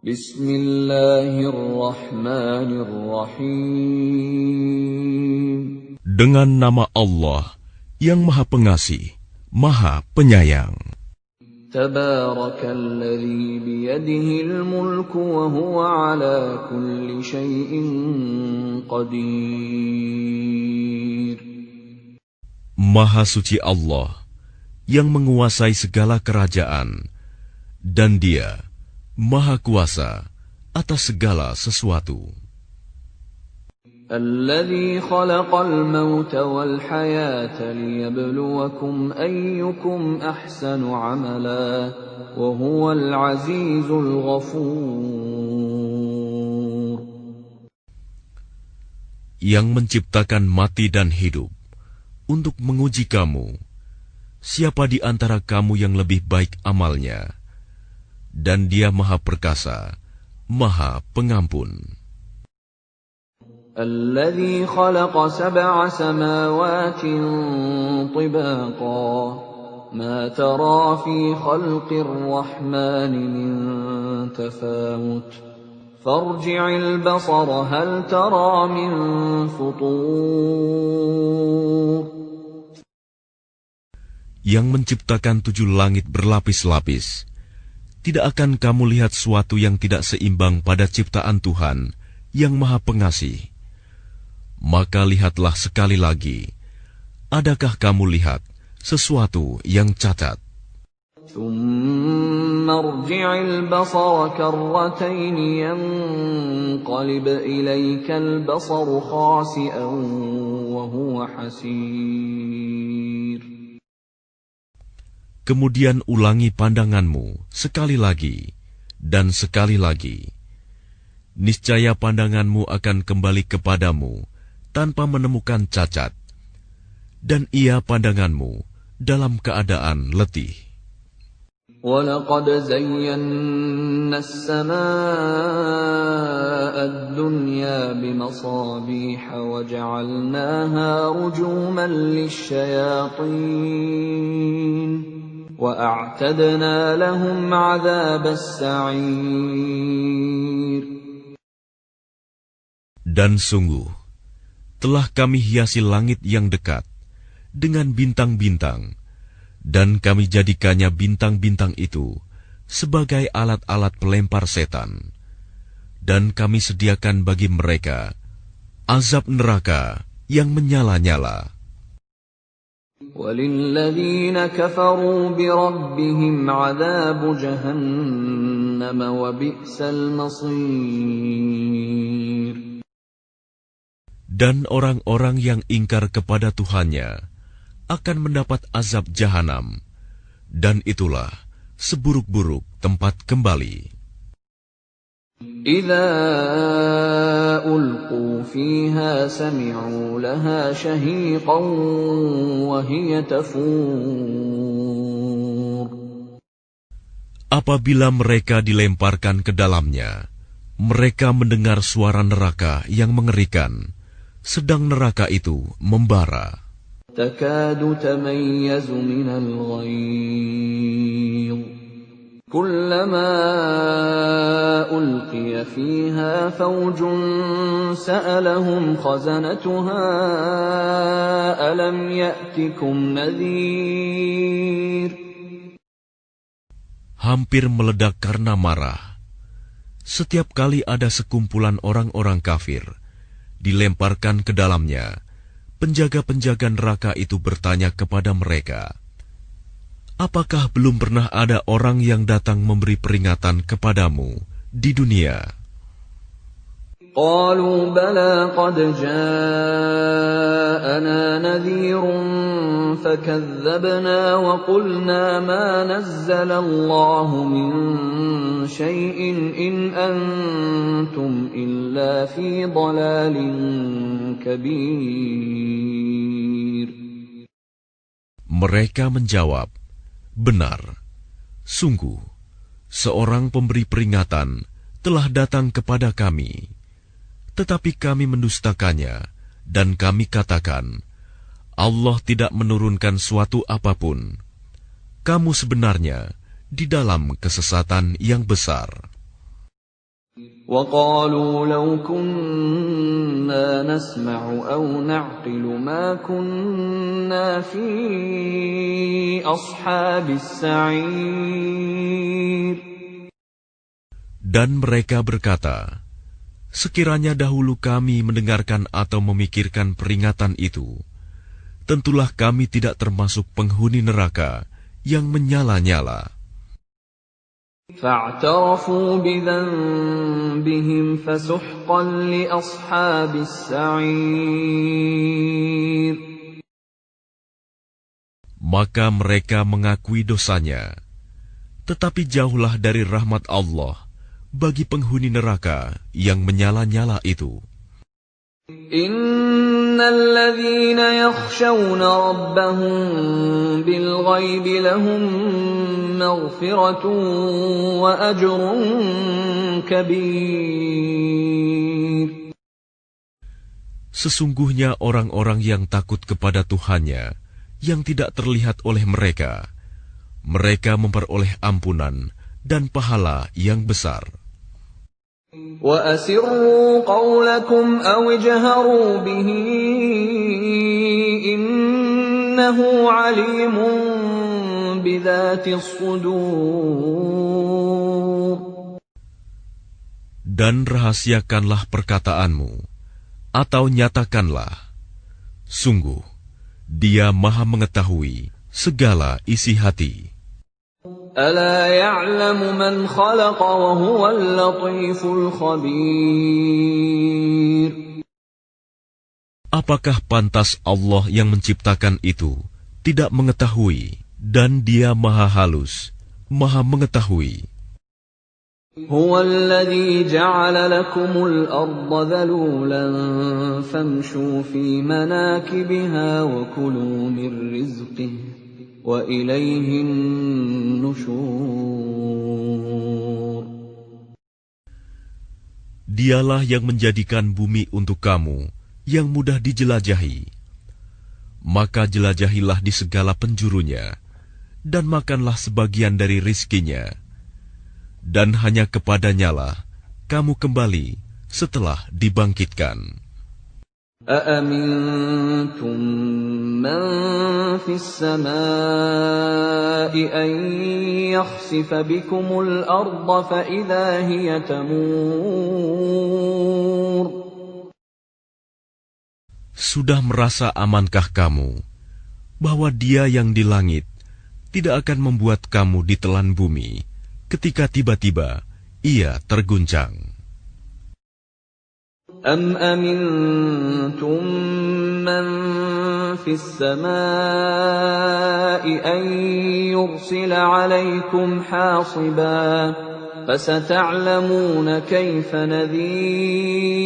Bismillahirrahmanirrahim. Dengan nama Allah yang Maha Pengasih, Maha Penyayang. Tabarakalladzi biyadihil mulku wa huwa ala kulli syai'in qadir. Maha suci Allah yang menguasai segala kerajaan, dan Dia Maha Kuasa atas segala sesuatu. Alladzi khalaqal mauta wal hayata liyabluwakum ayyukum ahsanu amala wa huwal azizul ghafur. Yang menciptakan mati dan hidup untuk menguji kamu, siapa di antara kamu yang lebih baik amalnya, dan Dia Maha Perkasa, Maha Pengampun. الذي خلق 7 سماوات طباقا ما ترى في خلق الرحمن من تفاوت فارجع البصر هل ترى من فطور. Yang menciptakan 7 langit berlapis-lapis, tidak akan kamu lihat suatu yang tidak seimbang pada ciptaan Tuhan yang Maha Pengasih? Maka lihatlah sekali lagi, adakah kamu lihat sesuatu yang cacat? ثم ارجع البصر كرتين ينقلب إليك البصر خاسئا وهو حسير. Kemudian ulangi pandanganmu sekali lagi dan sekali lagi. Niscaya pandanganmu akan kembali kepadamu tanpa menemukan cacat, dan ia pandanganmu dalam keadaan letih. وَلَقَدْ زَيَّنَّا السَّمَاءَ الدُّنْيَا بِمَصَابِيحَ وَجَعَلْنَاهَا رُجُومًا لِلشَّيَاطِينِ وَأَعْتَدْنَا لَهُمْ عَذَابَ السَّعِيرِ. Dan sungguh, telah kami hiasi langit yang dekat dengan bintang-bintang, dan kami jadikannya bintang-bintang itu sebagai alat-alat pelempar setan. Dan kami sediakan bagi mereka azab neraka yang menyala-nyala. وَلِلَّذِينَ كَفَرُوا بِرَبِّهِمْ عَذَابُ جَهَنَّمَ وَبِئْسَ الْمَصِيرُ. Dan orang-orang yang ingkar kepada Tuhannya akan mendapat azab jahanam, dan itulah seburuk-buruk tempat kembali. إِذَا أُلْقُوا فِيهَا سَمِعُوا لَهَا شَهِيقًا وَهِيَ تَفُورُ. Apabila mereka dilemparkan ke dalamnya, mereka mendengar suara neraka yang mengerikan, sedang neraka itu membara. تَكَادُ تَمَيَّزُ مِنَ الْغَيْظِ كُلَّمَا أُلْقِيَ فِيهَا فَوْجٌ سَأَلَهُمْ خَزَنَتُهَا أَلَمْ يَأْتِكُمْ نَذِيرٌ. Hampir meledak karena marah. Setiap kali ada sekumpulan orang-orang kafir dilemparkan ke dalamnya, penjaga-penjaga neraka itu bertanya kepada mereka, apakah belum pernah ada orang yang datang memberi peringatan kepadamu di dunia? قالوا بلى قد جاءنا نذير فكذبنا وقلنا ما نزل الله من شيء إن أنتم إلا في ضلال كبير. Mereka menjawab, benar, sungguh seorang pemberi peringatan telah datang kepada kami. Tetapi kami mendustakannya, dan kami katakan, Allah tidak menurunkan suatu apapun. Kamu sebenarnya di dalam kesesatan yang besar. وَقَالُوا لَوْ كُنَّا نَسْمَعُ أَوْ نَعْقِلُ مَا كُنَّا فِي أَصْحَابِ السَّعِيرِ. Dan mereka berkata, sekiranya dahulu kami mendengarkan atau memikirkan peringatan itu, tentulah kami tidak termasuk penghuni neraka yang menyala-nyala. فَاعْتَرَفُوا بِذَنبِهِمْ فَسُحْقًا لِأَصْحَابِ السَّعِيرِ. Maka mereka mengakui dosanya, tetapi jauhlah dari rahmat Allah bagi penghuni neraka yang menyala-nyala itu. Innal ladzina yakhshawna rabbahum bil ghaibi lahum maghfiratun wa ajrun kabir. Sesungguhnya orang-orang yang takut kepada Tuhannya yang tidak terlihat oleh mereka, mereka memperoleh ampunan dan pahala yang besar. وَأَسِرُّوا قَوْلَكُمْ أَوِ اجْهَرُوا بِهِ إِنَّهُ عَلِيمٌ بِذَاتِ الصُّدُورِ. Dan rahasiakanlah perkataanmu, atau nyatakanlah, sungguh, Dia Maha mengetahui segala isi hati. أَلَا يَعْلَمُ مَنْ خَلَقَ وَهُوَ اللَّطِيفُ الْخَبِيرُ. Apakah pantas Allah yang menciptakan itu tidak mengetahui, dan Dia Maha halus, Maha mengetahui. هُوَ الَّذِي جَعَلَ لَكُمُ الْأَرْضَ ذَلُولًا فَامْشُوا فِي مَنَاكِبِهَا وَكُلُوا مِنْ رِزْقِهِ وَإِلَيْهِ النُّشُورُ. Dialah yang menjadikan bumi untuk kamu yang mudah dijelajahi. Maka jelajahilah di segala penjurunya, dan makanlah sebagian dari rizkinya. Dan hanya kepadanyalah kamu kembali setelah dibangkitkan. أَأَمِنْتُمْ مَنْ فِي السَّمَاءِ أَنْ يَخْسِفَ بِكُمُ الْأَرْضَ فَإِذَا هِيَ تَمُورُ. Sudah merasa amankah kamu bahwa Dia yang di langit tidak akan membuat kamu ditelan bumi ketika tiba-tiba Ia terguncang? أَمْ أَمِنْتُمْ مَنْ فِي السَّمَاءِ أَنْ يُرْسِلَ عَلَيْكُمْ حَاصِبًا فَسَتَعْلَمُونَ كَيْفَ نَذِيرٌ.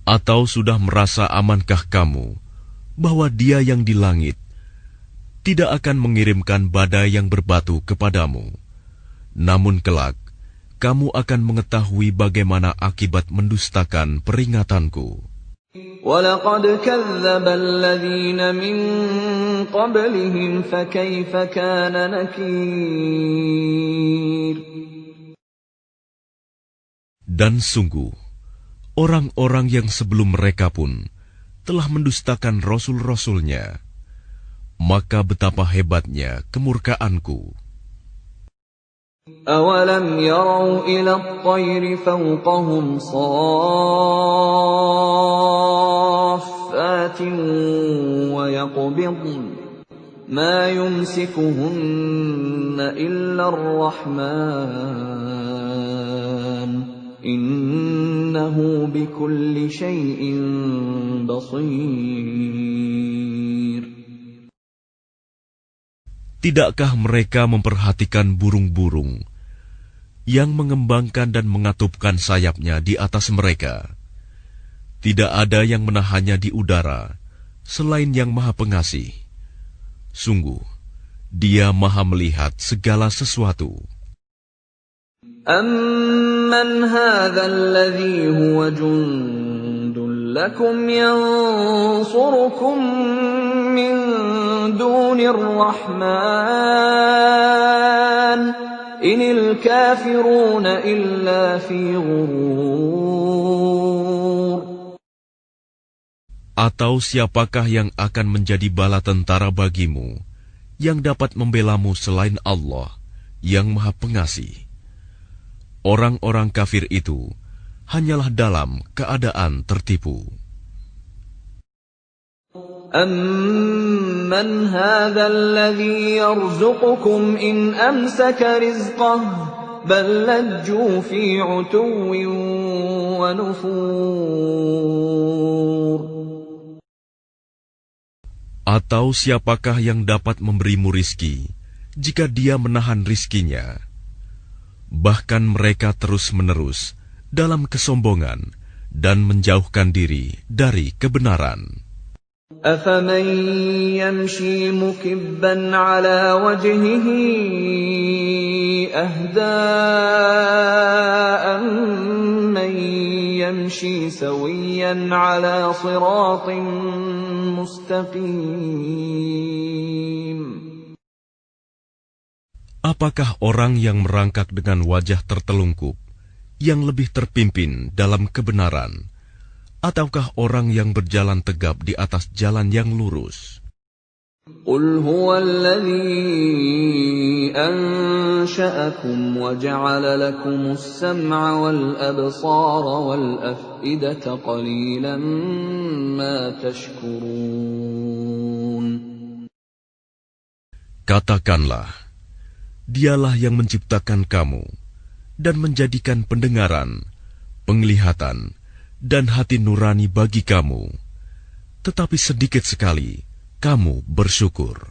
Atau sudah merasa amankah kamu bahwa Dia yang di langit tidak akan mengirimkan badai yang berbatu kepadamu, namun kelak kamu akan mengetahui bagaimana akibat mendustakan peringatanku. وَلَقَدْ كَذَّبَ الَّذِينَ مِن قَبْلِهِمْ فَكَيْفَ كَانَ نَكِيرِ. Dan sungguh, orang-orang yang sebelum mereka pun telah mendustakan rasul-rasulnya, maka betapa hebatnya kemurkaanku. أَوَلَمْ يَرَوْا إِلَى الطَّيْرِ فَوْقَهُمْ صَافَّاتٍ وَيَقْبِضْنَ مَا يُمْسِكُهُنَّ إِلَّا الرَّحْمَنُ إِنَّهُ بِكُلِّ شَيْءٍ بَصِيرٌ. Tidakkah mereka memperhatikan burung-burung yang mengembangkan dan mengatupkan sayapnya di atas mereka? Tidak ada yang menahannya di udara selain Yang Maha Pengasih. Sungguh, Dia Maha melihat segala sesuatu. أَمَّنْ هَذَا الَّذِي هُوَ جُنْدٌ لَكُمْ يَنْصُرُكُمْ مِنْ دُونِ الرَّحْمَنِ إِنِ الْكَافِرُونَ إِلَّا فِي غُرُورٍ. Atau siapakah yang akan menjadi bala tentara bagimu, yang dapat membelamu selain Allah, yang Maha Pengasih? Orang-orang kafir itu hanyalah dalam keadaan tertipu. أَمَّنْ هَذَا الَّذِي يَرْزُقُكُمْ إِنْ أَمْسَكَ رِزْقَهُ بَلْ لَجُّوا فِي عُتُوٍّ وَنُفُورٍ. Atau siapakah yang dapat memberimu rizki jika dia menahan rizkinya? Bahkan mereka terus-menerus dalam kesombongan dan menjauhkan diri dari kebenaran. أَفَمَنْ يَمْشِي مُكِبًّا عَلَى وَجْهِهِ أَهْدَىٰ أَمَّن يَمْشِي سَوِيًّا عَلَى صِرَاطٍ مُسْتَقِيمٍ. Apakah orang yang merangkak dengan wajah tertelungkup yang lebih terpimpin dalam kebenaran, ataukah orang yang berjalan tegap di atas jalan yang lurus? قُلْ هُوَ الَّذِي أَنشَأَكُمْ وَجَعَلَ لَكُمُ السَّمْعَ وَالْأَبْصَارَ وَالْأَفْئِدَةَ قَلِيلًا مَا تَشْكُرُونَ. Katakanlah, Dialah yang menciptakan kamu dan menjadikan pendengaran, penglihatan, dan hati nurani bagi kamu, tetapi sedikit sekali kamu bersyukur.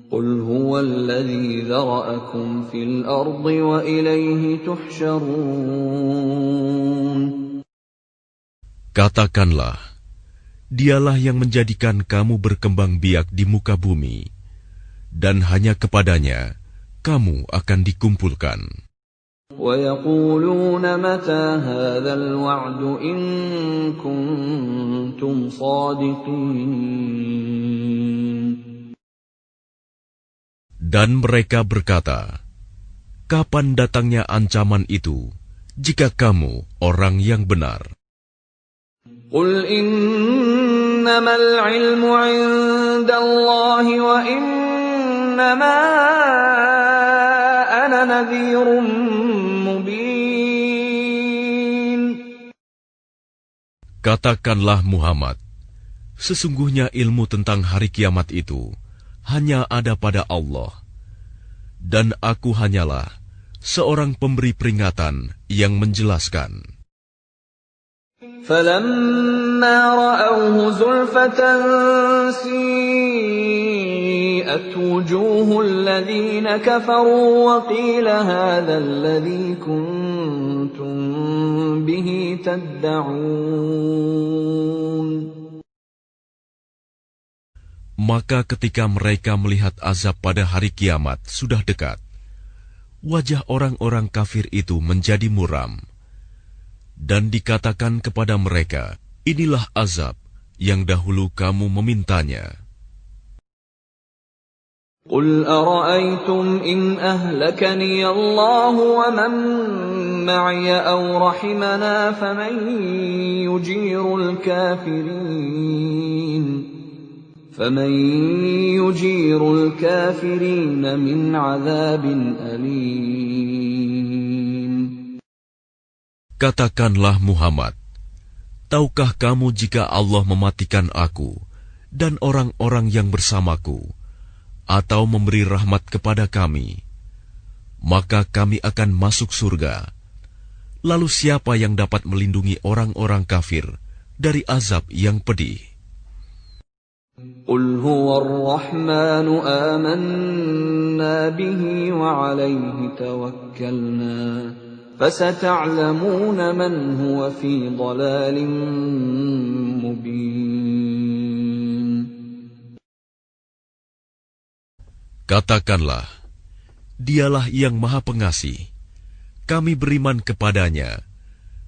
قُلْ هُوَ الَّذِي ذَرَأَكُمْ فِي الْأَرْضِ وَإِلَيْهِ تُحْشَرُونَ. Katakanlah, Dialah yang menjadikan kamu berkembang biak di muka bumi, dan hanya kepadanya kamu akan dikumpulkan. وَيَقُولُونَ مَتَى هَذَا الْوَعْدُ إِن كُنتُمْ صَادِقِينَ. Dan mereka berkata, kapan datangnya ancaman itu, jika kamu orang yang benar? قُلْ إِنَّمَا الْعِلْمُ عِندَ اللَّهِ وَإِنَّمَا أَنَا نَذِيرٌ مُبِينٌ. Katakanlah Muhammad, sesungguhnya ilmu tentang hari kiamat itu hanya ada pada Allah, dan aku hanyalah seorang pemberi peringatan yang menjelaskan. فَلَمَّا رَأَوْهُ زُلْفَةً سِيئَتْ وُجُوهُ الَّذِينَ كَفَرُوا وَقِيلَ هَذَا الَّذِي كُنتُم بِهِ تَدَّعُونَ. Maka ketika mereka melihat azab pada hari kiamat sudah dekat, wajah orang-orang kafir itu menjadi muram, dan dikatakan kepada mereka, inilah azab yang dahulu kamu memintanya. قُلْ أَرَأَيْتُمْ إِنْ أَهْلَكَنِيَ اللَّهُ وَمَن مَّعِيَ أَوْ رَحِمَنَا فَمَن يُجِيرُ الْكَافِرِينَ مِنْ عَذَابٍ أَلِيمٍ. Katakanlah Muhammad, tahukah kamu jika Allah mematikan aku dan orang-orang yang bersamaku, atau memberi rahmat kepada kami, maka kami akan masuk surga. Lalu siapa yang dapat melindungi orang-orang kafir dari azab yang pedih? قُلْ هُوَ الرَّحْمَنُ آمَنَّا بِهِ وَعَلَيْهِ تَوَكَّلْنَا فَسَتَعْلَمُونَ مَنْ هُوَ فِي ضَلَالٍ مُبِينٍ. Katakanlah, Dialah yang Maha Pengasih. Kami beriman kepadanya,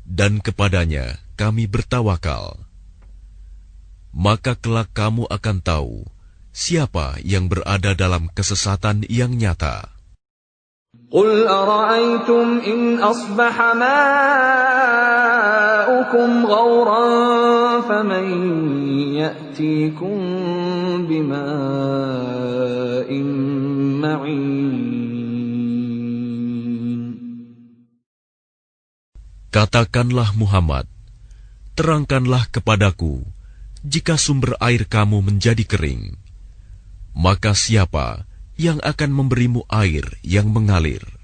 dan kepadanya kami bertawakal. Maka kelak kamu akan tahu siapa yang berada dalam kesesatan yang nyata. قل أرأيتم إن أصبح ماؤكم غورا فمن يأتيكم بماء معين. Katakanlah Muhammad, terangkanlah kepadaku, jika sumber air kamu menjadi kering, maka siapa yang akan memberimu air yang mengalir?